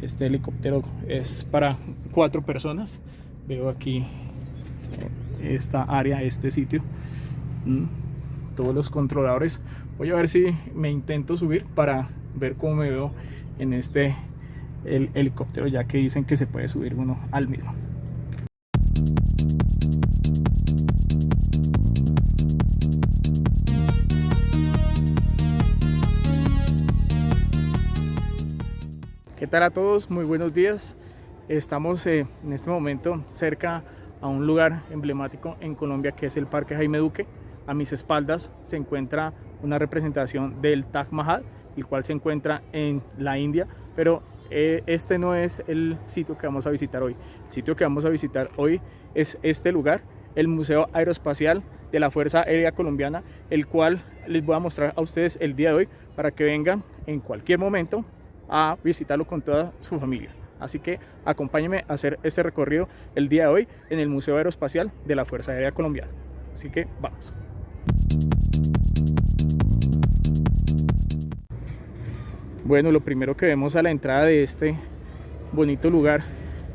Este helicóptero es para 4 personas. Veo aquí esta área, este sitio, todos los controladores. Voy a ver si me intento subir para ver cómo me veo en el helicóptero, ya que dicen que se puede subir uno al mismo. ¿Qué tal a todos? Muy buenos días. Estamos en este momento cerca a un lugar emblemático en Colombia, que es el Parque Jaime Duque. A mis espaldas se encuentra una representación del Taj Mahal, el cual se encuentra en la India, pero este no es el sitio que vamos a visitar hoy. El sitio que vamos a visitar hoy es este lugar, el Museo Aeroespacial de la Fuerza Aérea Colombiana, el cual les voy a mostrar a ustedes el día de hoy para que vengan en cualquier momento a visitarlo con toda su familia. Así que acompáñenme a hacer este recorrido el día de hoy en el Museo Aeroespacial de la Fuerza Aérea Colombiana. Así que vamos. Bueno, lo primero que vemos a la entrada de este bonito lugar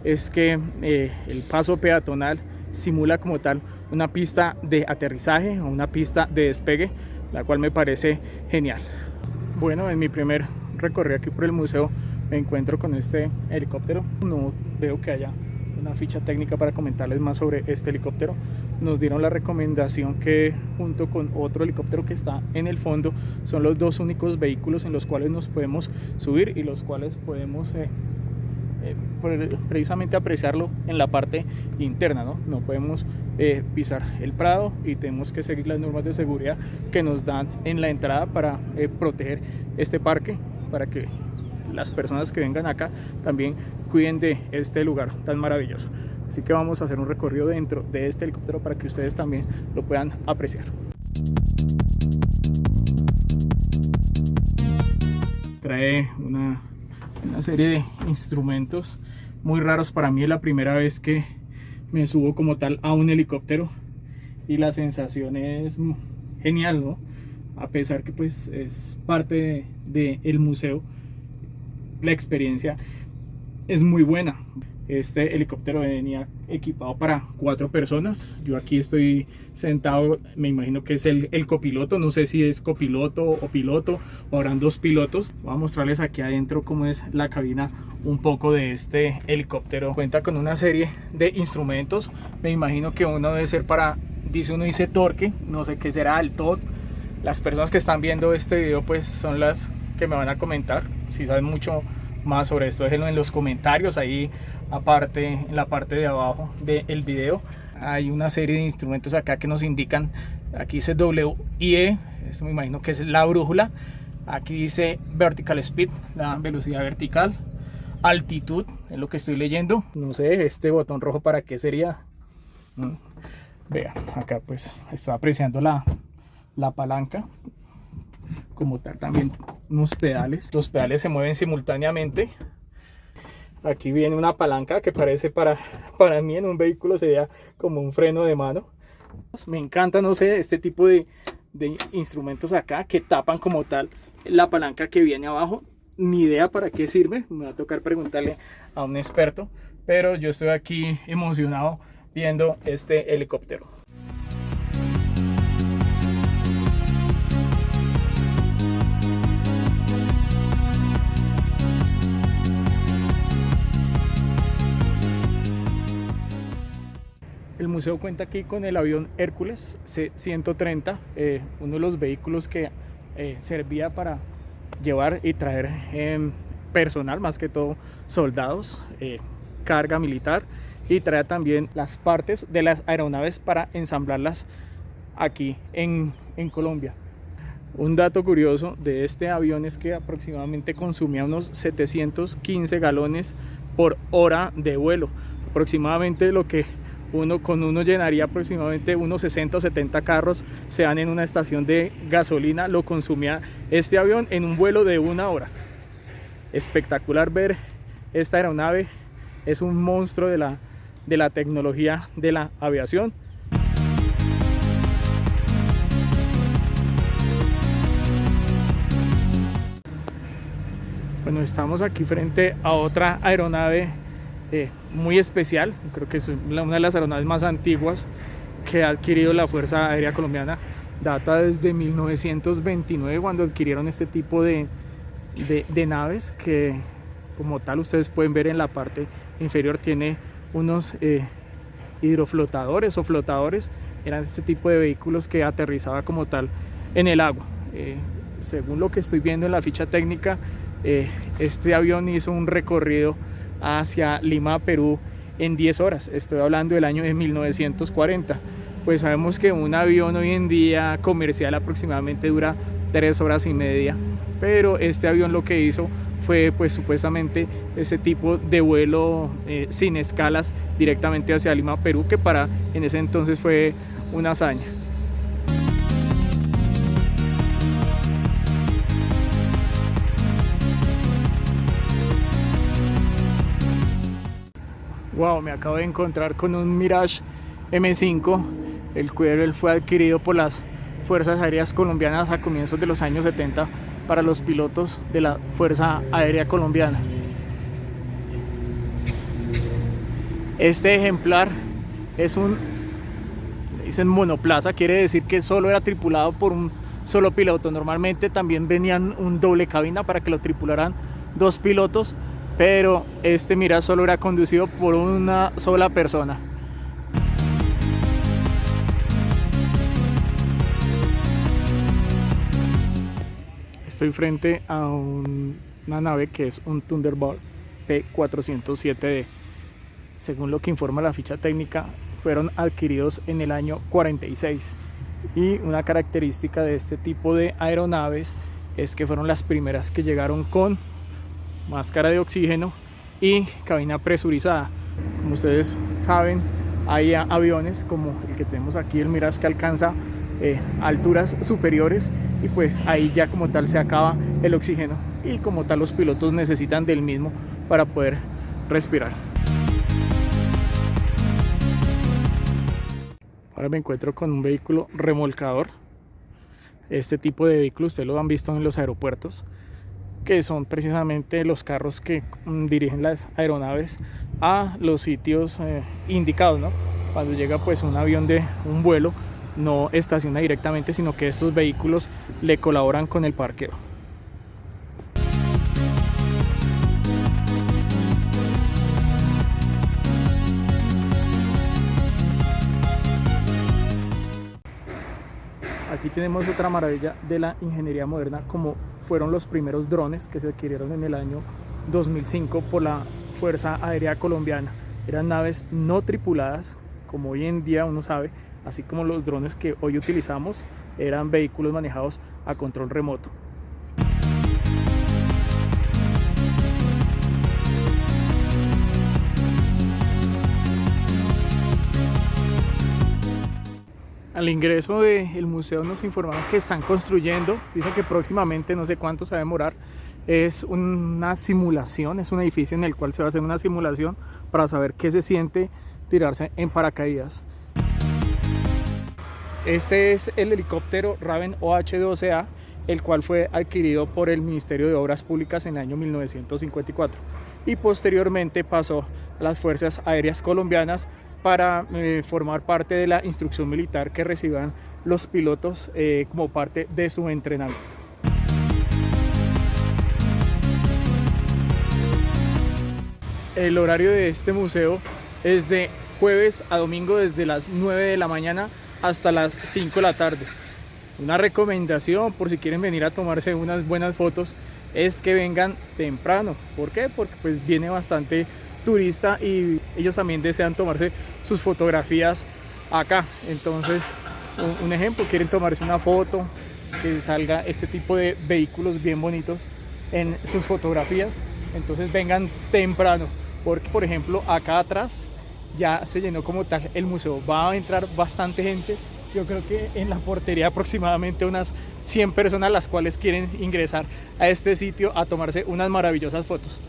es que el paso peatonal simula como tal una pista de aterrizaje o una pista de despegue, la cual me parece genial. Bueno, en mi primer recorrido aquí por el museo me encuentro con este helicóptero. No veo que haya una ficha técnica para comentarles más sobre este helicóptero. Nos dieron la recomendación que junto con otro helicóptero que está en el fondo son los dos únicos vehículos en los cuales nos podemos subir y los cuales podemos precisamente apreciarlo en la parte interna, no podemos pisar el prado y tenemos que seguir las normas de seguridad que nos dan en la entrada para proteger este parque, para que las personas que vengan acá también cuiden de este lugar tan maravilloso. Así que vamos a hacer un recorrido dentro de este helicóptero para que ustedes también lo puedan apreciar. Trae una serie de instrumentos muy raros. Para mí es la primera vez que me subo como tal a un helicóptero y la sensación es genial, ¿no? A pesar que pues es parte del museo, la experiencia es muy buena. Este helicóptero venía equipado para 4 personas. Yo aquí estoy sentado, me imagino que es el copiloto. No sé si es copiloto o piloto o habrán 2 pilotos. Voy a mostrarles aquí adentro cómo es la cabina un poco de este helicóptero. Cuenta con una serie de instrumentos. Me imagino que uno debe ser para, uno dice torque, no sé qué será, el TOD. Las personas que están viendo este video pues son las que me van a comentar. Si saben mucho más sobre esto, déjenlo en los comentarios. Ahí aparte, en la parte de abajo del video hay una serie de instrumentos acá que nos indican. Aquí dice WIE, esto me imagino que es la brújula. Aquí dice Vertical Speed, la velocidad vertical. Altitud, es lo que estoy leyendo. No sé, este botón rojo para qué sería. Vean, acá pues estoy apreciando la palanca como tal, también unos pedales. Los pedales se mueven simultáneamente. Aquí viene una palanca que parece para mí en un vehículo sería como un freno de mano. Me encanta, no sé, este tipo de instrumentos acá que tapan como tal la palanca que viene abajo. Ni idea para qué sirve, me va a tocar preguntarle a un experto, pero yo estoy aquí emocionado viendo este helicóptero. El museo cuenta aquí con el avión Hércules C-130, uno de los vehículos que servía para llevar y traer personal, más que todo soldados, carga militar, y trae también las partes de las aeronaves para ensamblarlas aquí en Colombia. Un dato curioso de este avión es que aproximadamente consumía unos 715 galones por hora de vuelo, aproximadamente lo que uno llenaría aproximadamente unos 60 o 70 carros se dan en una estación de gasolina. Lo consumía este avión en un vuelo de 1 hora. Espectacular ver esta aeronave, es un monstruo de la tecnología de la aviación. Bueno, estamos aquí frente a otra aeronave muy especial. Creo que es una de las aeronaves más antiguas que ha adquirido la Fuerza Aérea Colombiana. Data desde 1929, cuando adquirieron este tipo de naves, que como tal ustedes pueden ver en la parte inferior tiene unos hidroflotadores o flotadores. Eran este tipo de vehículos que aterrizaba como tal en el agua. Según lo que estoy viendo en la ficha técnica, este avión hizo un recorrido hacia Lima, Perú, en 10 horas. Estoy hablando del año de 1940. Pues sabemos que un avión hoy en día comercial aproximadamente dura 3 horas y media, pero este avión lo que hizo fue pues supuestamente ese tipo de vuelo sin escalas directamente hacia Lima, Perú, que para en ese entonces fue una hazaña. Wow, me acabo de encontrar con un Mirage M5, el cual fue adquirido por las Fuerzas Aéreas Colombianas a comienzos de los años 70 para los pilotos de la Fuerza Aérea Colombiana. Este ejemplar es dicen monoplaza, quiere decir que solo era tripulado por un solo piloto. Normalmente también venían un doble cabina para que lo tripularan 2 pilotos, pero este Mirage solo era conducido por una sola persona. Estoy frente a una nave que es un Thunderbird P407D. Según lo que informa la ficha técnica, fueron adquiridos en el año 46. Y una característica de este tipo de aeronaves es que fueron las primeras que llegaron con máscara de oxígeno y cabina presurizada. Como ustedes saben, hay aviones como el que tenemos aquí, el Mirage, que alcanza alturas superiores, y pues ahí ya como tal se acaba el oxígeno y como tal los pilotos necesitan del mismo para poder respirar. Ahora me encuentro con un vehículo remolcador. Este tipo de vehículos ustedes lo han visto en los aeropuertos, que son precisamente los carros que dirigen las aeronaves a los sitios indicados, ¿no? Cuando llega pues un avión de un vuelo, no estaciona directamente, sino que estos vehículos le colaboran con el parqueo. Aquí tenemos otra maravilla de la ingeniería moderna, como fueron los primeros drones que se adquirieron en el año 2005 por la Fuerza Aérea Colombiana. Eran naves no tripuladas, como hoy en día uno sabe, así como los drones que hoy utilizamos, eran vehículos manejados a control remoto. Al ingreso del museo nos informaron que están construyendo, dicen que próximamente, no sé cuánto se va a demorar, es una simulación, es un edificio en el cual se va a hacer una simulación para saber qué se siente tirarse en paracaídas. Este es el helicóptero Raven OH-12A, el cual fue adquirido por el Ministerio de Obras Públicas en el año 1954 y posteriormente pasó a las Fuerzas Aéreas Colombianas para formar parte de la instrucción militar que recibían los pilotos como parte de su entrenamiento. El horario de este museo es de jueves a domingo desde las 9 de la mañana hasta las 5 de la tarde. Una recomendación por si quieren venir a tomarse unas buenas fotos es que vengan temprano. ¿Por qué? Porque pues viene bastante turista y ellos también desean tomarse sus fotografías acá. Entonces, un ejemplo, quieren tomarse una foto, que salga este tipo de vehículos bien bonitos en sus fotografías, entonces vengan temprano, porque por ejemplo acá atrás ya se llenó como tal el museo, va a entrar bastante gente. Yo creo que en la portería aproximadamente unas 100 personas, las cuales quieren ingresar a este sitio a tomarse unas maravillosas fotos.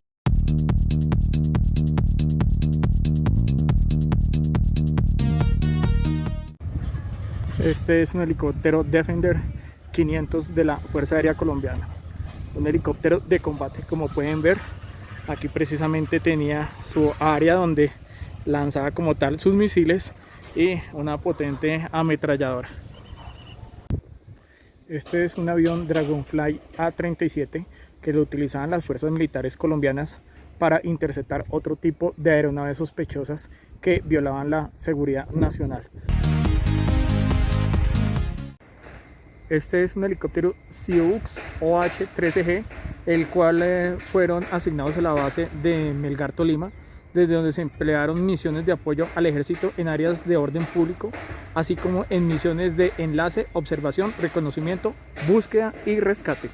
Este es un helicóptero Defender 500 de la Fuerza Aérea Colombiana. un helicóptero de combate. Como pueden ver, aquí precisamente tenía su área donde lanzaba como tal sus misiles y una potente ametralladora. Este es un avión Dragonfly A-37 que lo utilizaban las fuerzas militares colombianas para interceptar otro tipo de aeronaves sospechosas que violaban la seguridad nacional. Este es un helicóptero Sioux OH-13G, el cual fueron asignados a la base de Melgar, Tolima, desde donde se emplearon misiones de apoyo al ejército en áreas de orden público, así como en misiones de enlace, observación, reconocimiento, búsqueda y rescate.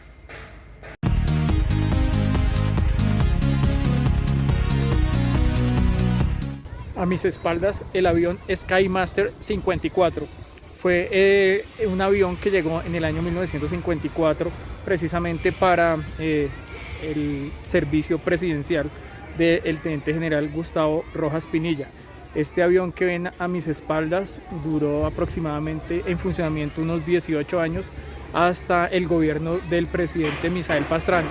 A mis espaldas el avión Skymaster 54. Fue un avión que llegó en el año 1954 precisamente para el servicio presidencial del teniente general Gustavo Rojas Pinilla. Este avión que ven a mis espaldas duró aproximadamente en funcionamiento unos 18 años hasta el gobierno del presidente Misael Pastrana.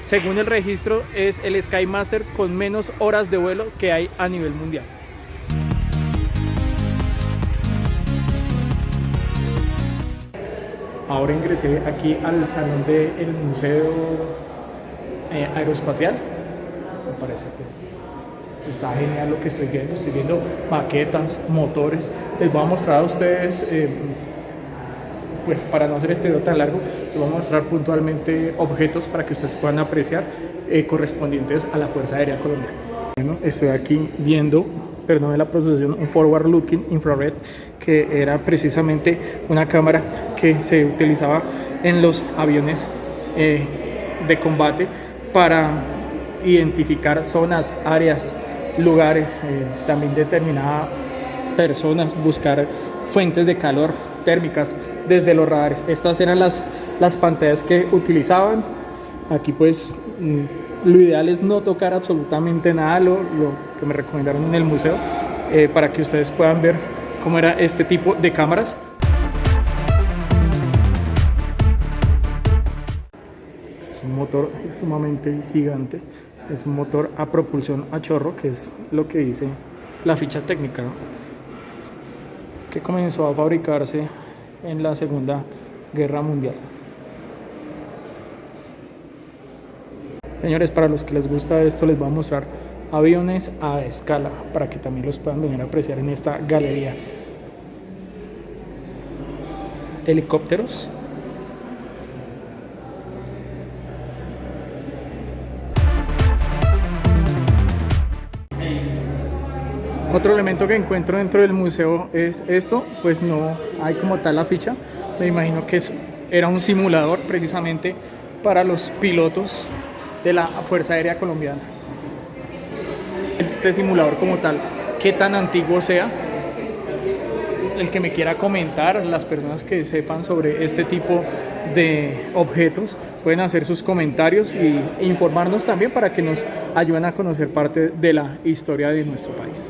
Según el registro, es el Skymaster con menos horas de vuelo que hay a nivel mundial. Ahora ingresé aquí al salón del Museo Aeroespacial. Me parece que está genial lo que estoy viendo maquetas, motores. Les voy a mostrar a ustedes, pues para no hacer este video tan largo, les voy a mostrar puntualmente objetos para que ustedes puedan apreciar correspondientes a la Fuerza Aérea Colombiana. Bueno, estoy aquí viendo, perdón la pronunciación, un forward looking infrared, que era precisamente una cámara que se utilizaba en los aviones de combate para identificar zonas, áreas, lugares, también determinadas personas, buscar fuentes de calor térmicas desde los radares. Estas eran las pantallas que utilizaban. Aquí pues lo ideal es no tocar absolutamente nada, lo que me recomendaron en el museo, para que ustedes puedan ver cómo era este tipo de cámaras. Es un motor sumamente gigante, es un motor a propulsión a chorro, que es lo que dice la ficha técnica, ¿no?, que comenzó a fabricarse en la Segunda Guerra Mundial. Señores, para los que les gusta esto, les voy a mostrar aviones a escala para que también los puedan venir a apreciar en esta galería. Helicópteros. Otro elemento que encuentro dentro del museo es esto, pues no hay como tal la ficha, me imagino que era un simulador precisamente para los pilotos de la Fuerza Aérea Colombiana. Este simulador como tal, qué tan antiguo sea, el que me quiera comentar, las personas que sepan sobre este tipo de objetos pueden hacer sus comentarios e informarnos también para que nos ayuden a conocer parte de la historia de nuestro país.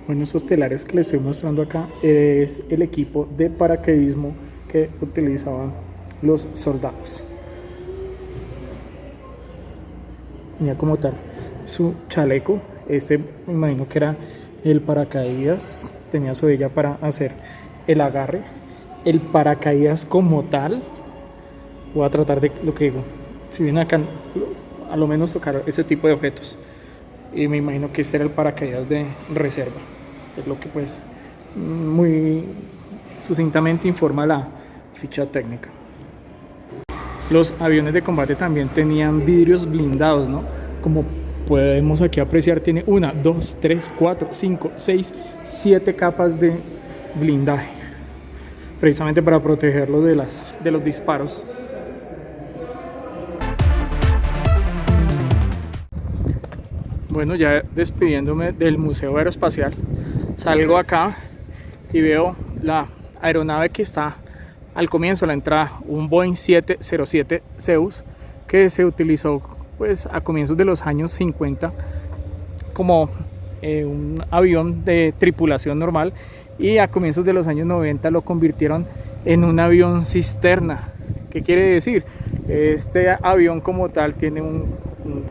Bueno, esos telares que les estoy mostrando acá es el equipo de paracaidismo que utilizaban los soldados. Tenía como tal su chaleco, este me imagino que era el paracaídas, tenía su hebilla para hacer el agarre. El paracaídas como tal, voy a tratar de lo que digo, si vienen acá, a lo menos tocar ese tipo de objetos. Y me imagino que este era el paracaídas de reserva, es lo que pues muy sucintamente informa la ficha técnica. Los aviones de combate también tenían vidrios blindados, ¿no? Como podemos aquí apreciar, tiene 1, 2, 3, 4, 5, 6, 7 capas de blindaje, precisamente para protegerlo de los disparos. Bueno, ya despidiéndome del Museo Aeroespacial, salgo acá y veo la aeronave que está al comienzo la entrada un Boeing 707 Zeus que se utilizó pues a comienzos de los años 50 como un avión de tripulación normal, y a comienzos de los años 90 lo convirtieron en un avión cisterna. ¿Qué quiere decir? Este avión como tal tiene un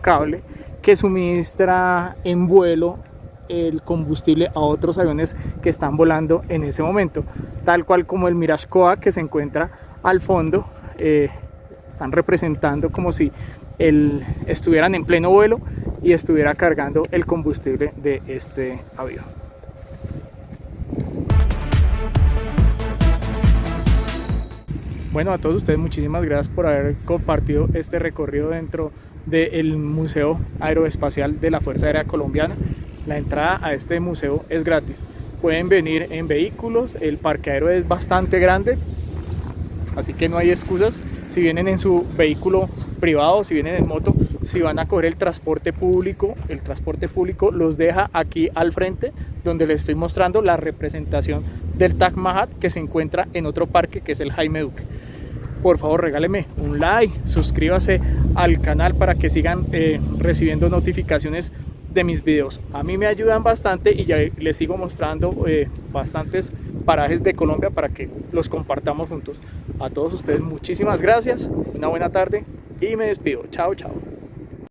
cable que suministra en vuelo el combustible a otros aviones que están volando en ese momento, tal cual como el Mirage Coa que se encuentra al fondo. Están representando como si estuvieran en pleno vuelo y estuviera cargando el combustible de este avión. Bueno, a todos ustedes muchísimas gracias por haber compartido este recorrido dentro del Museo Aeroespacial de la Fuerza Aérea Colombiana. La entrada a este museo es gratis. Pueden venir en vehículos, el parqueadero es bastante grande, así que no hay excusas. Si vienen en su vehículo privado, si vienen en moto, si van a coger el transporte público los deja aquí al frente, donde les estoy mostrando la representación del Taj Mahal, que se encuentra en otro parque que es el Jaime Duque. Por favor, regáleme un like, suscríbase al canal para que sigan recibiendo notificaciones de mis videos. A mí me ayudan bastante y ya les sigo mostrando bastantes parajes de Colombia para que los compartamos juntos. A todos ustedes muchísimas gracias, una buena tarde y me despido. Chao, chao.